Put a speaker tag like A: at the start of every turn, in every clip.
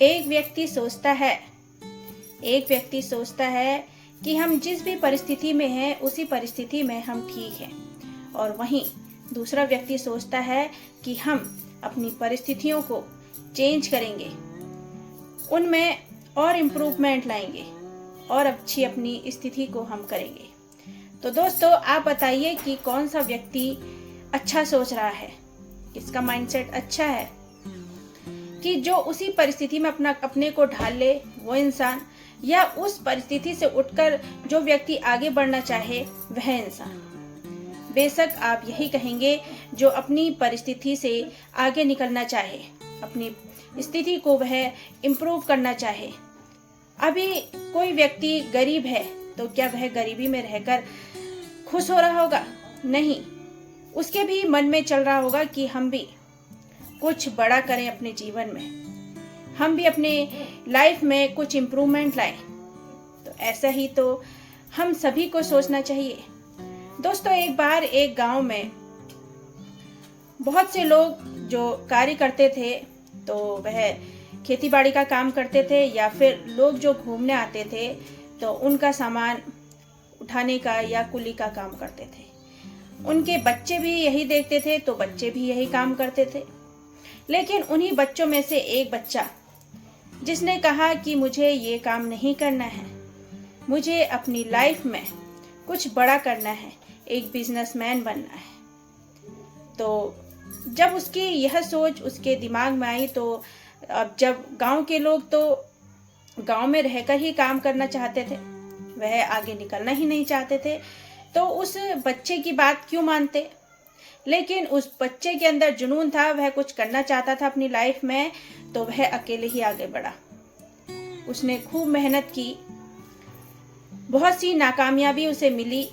A: एक व्यक्ति सोचता है कि हम जिस भी परिस्थिति में हैं उसी परिस्थिति में हम ठीक हैं, और वहीं दूसरा व्यक्ति सोचता है कि हम अपनी परिस्थितियों को चेंज करेंगे, उनमें और इम्प्रूवमेंट लाएंगे और अच्छी अपनी स्थिति को हम करेंगे। तो दोस्तों, आप बताइए कि कौन सा व्यक्ति अच्छा सोच रहा है, किसका माइंडसेट अच्छा है कि जो उसी परिस्थिति में अपने को ढाल ले वो इंसान, या उस परिस्थिति से उठकर जो व्यक्ति आगे बढ़ना चाहे वह इंसान। बेशक आप यही कहेंगे जो अपनी परिस्थिति से आगे निकलना चाहे, अपनी स्थिति को वह इम्प्रूव करना चाहे। अभी कोई व्यक्ति गरीब है तो क्या वह गरीबी में रहकर खुश हो रहा होगा? नहीं, उसके भी मन में चल रहा होगा कि हम भी कुछ बड़ा करें अपने जीवन में, हम भी अपने लाइफ में कुछ इम्प्रूवमेंट लाएं। तो ऐसा ही तो हम सभी को सोचना चाहिए। दोस्तों, एक बार एक गांव में बहुत से लोग जो कार्य करते थे, तो वह खेती बाड़ी का काम करते थे, या फिर लोग जो घूमने आते थे तो उनका सामान उठाने का या कुली का काम करते थे। उनके बच्चे भी यही देखते थे तो बच्चे भी यही काम करते थे। लेकिन उन्हीं बच्चों में से एक बच्चा जिसने कहा कि मुझे ये काम नहीं करना है, मुझे अपनी लाइफ में कुछ बड़ा करना है, एक बिजनेसमैन बनना है। तो जब उसकी यह सोच उसके दिमाग में आई, तो अब जब गांव के लोग तो गांव में रहकर ही काम करना चाहते थे, वह आगे निकलना ही नहीं चाहते थे, तो उस बच्चे की बात क्यों मानते। लेकिन उस बच्चे के अंदर जुनून था, वह कुछ करना चाहता था अपनी लाइफ में, तो वह अकेले ही आगे बढ़ा। उसने खूब मेहनत की, बहुत सी नाकामयाबी उसे मिली,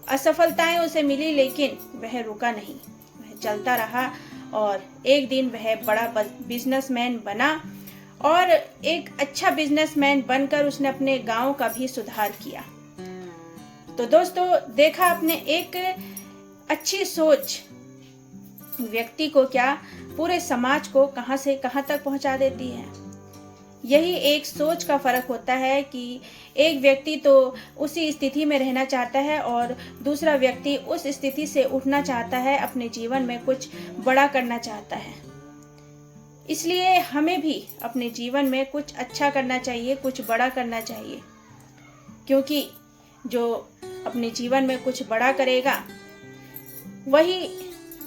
A: असफलताएं उसे मिली, लेकिन वह रुका नहीं, वह चलता रहा और एक दिन वह बड़ा बिजनेसमैन बना, और एक अच्छा बिजनेसमैन बनकर उसने अपने गांव का भी सुधार किया। तो दोस्तों, देखा आपने, एक अच्छी सोच व्यक्ति को क्या, पूरे समाज को कहां से कहां तक पहुंचा देती है। यही एक सोच का फर्क होता है कि एक व्यक्ति तो उसी स्थिति में रहना चाहता है और दूसरा व्यक्ति उस स्थिति से उठना चाहता है, अपने जीवन में कुछ बड़ा करना चाहता है। इसलिए हमें भी अपने जीवन में कुछ अच्छा करना चाहिए, कुछ बड़ा करना चाहिए, क्योंकि जो अपने जीवन में कुछ बड़ा करेगा वही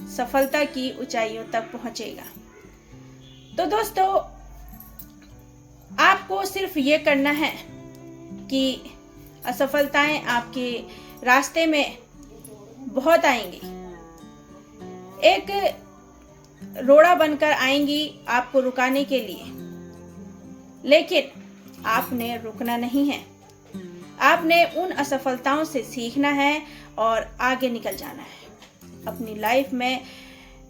A: सफलता की ऊंचाइयों तक पहुंचेगा। तो दोस्तों, आपको सिर्फ ये करना है कि असफलताएं आपके रास्ते में बहुत आएंगी, एक रोड़ा बनकर आएंगी आपको रुकाने के लिए, लेकिन आपने रुकना नहीं है। आपने उन असफलताओं से सीखना है और आगे निकल जाना है। अपनी लाइफ में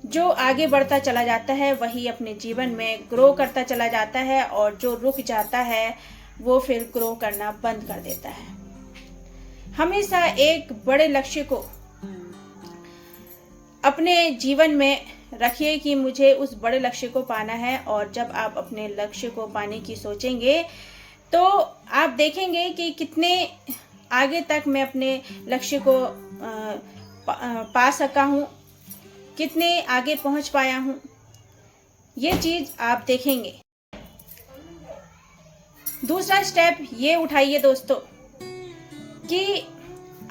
A: जो आगे बढ़ता चला जाता है वही अपने जीवन में ग्रो करता चला जाता है, और जो रुक जाता है वो फिर ग्रो करना बंद कर देता है। हमेशा एक बड़े लक्ष्य को अपने जीवन में रखिए कि मुझे उस बड़े लक्ष्य को पाना है, और जब आप अपने लक्ष्य को पाने की सोचेंगे तो आप देखेंगे कि कितने आगे तक मैं अपने लक्ष्य को पा सका हूँ, कितने आगे पहुँच पाया हूँ। ये चीज़ आप देखेंगे। दूसरा स्टेप ये उठाइए दोस्तों कि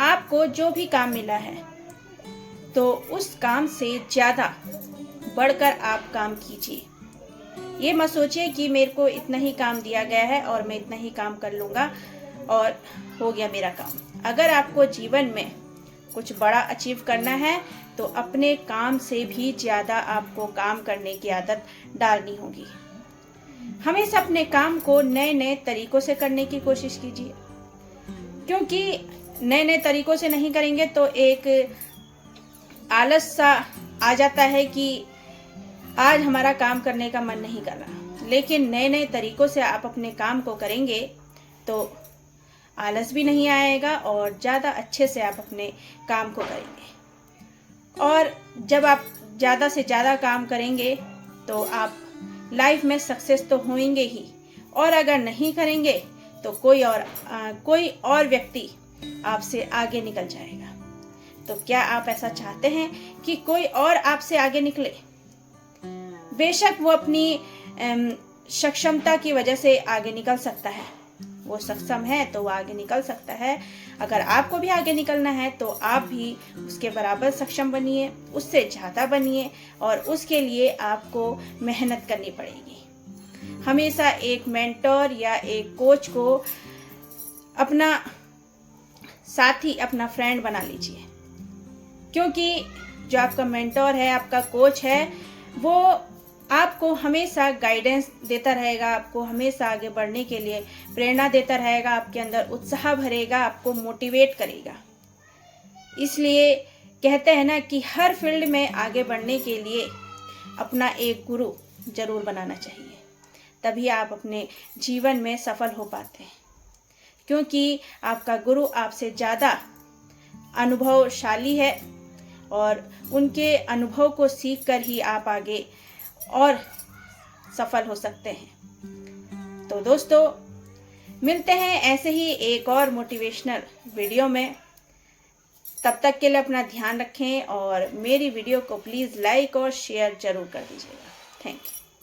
A: आपको जो भी काम मिला है तो उस काम से ज़्यादा बढ़कर आप काम कीजिए। ये मत सोचिए कि मेरे को इतना ही काम दिया गया है और मैं इतना ही काम कर लूँगा और हो गया मेरा काम। अगर आपको जीवन में कुछ बड़ा अचीव करना है तो अपने काम से भी ज़्यादा आपको काम करने की आदत डालनी होगी। हमेशा अपने काम को नए नए तरीकों से करने की कोशिश कीजिए, क्योंकि नए नए तरीकों से नहीं करेंगे तो एक आलस सा आ जाता है कि आज हमारा काम करने का मन नहीं कर रहा। लेकिन नए नए तरीकों से आप अपने काम को करेंगे तो आलस भी नहीं आएगा और ज़्यादा अच्छे से आप अपने काम को करेंगे। और जब आप ज़्यादा से ज़्यादा काम करेंगे तो आप लाइफ में सक्सेस तो होंगे ही, और अगर नहीं करेंगे तो कोई और व्यक्ति आपसे आगे निकल जाएगा। तो क्या आप ऐसा चाहते हैं कि कोई और आपसे आगे निकले? बेशक वो अपनी सक्षमता की वजह से आगे निकल सकता है, वो सक्षम है तो वो आगे निकल सकता है। अगर आपको भी आगे निकलना है तो आप भी उसके बराबर सक्षम बनिए, उससे ज़्यादा बनिए, और उसके लिए आपको मेहनत करनी पड़ेगी। हमेशा एक मेंटर या एक कोच को अपना साथी, अपना फ्रेंड बना लीजिए, क्योंकि जो आपका मेंटर है, आपका कोच है, वो आपको हमेशा गाइडेंस देता रहेगा, आपको हमेशा आगे बढ़ने के लिए प्रेरणा देता रहेगा, आपके अंदर उत्साह भरेगा, आपको मोटिवेट करेगा। इसलिए कहते हैं ना कि हर फील्ड में आगे बढ़ने के लिए अपना एक गुरु जरूर बनाना चाहिए, तभी आप अपने जीवन में सफल हो पाते हैं, क्योंकि आपका गुरु आपसे ज़्यादा अनुभवशाली है और उनके अनुभव को सीख कर ही आप आगे और सफल हो सकते हैं। तो दोस्तों, मिलते हैं ऐसे ही एक और मोटिवेशनल वीडियो में। तब तक के लिए अपना ध्यान रखें और मेरी वीडियो को प्लीज़ लाइक और शेयर जरूर कर दीजिएगा। Thank you.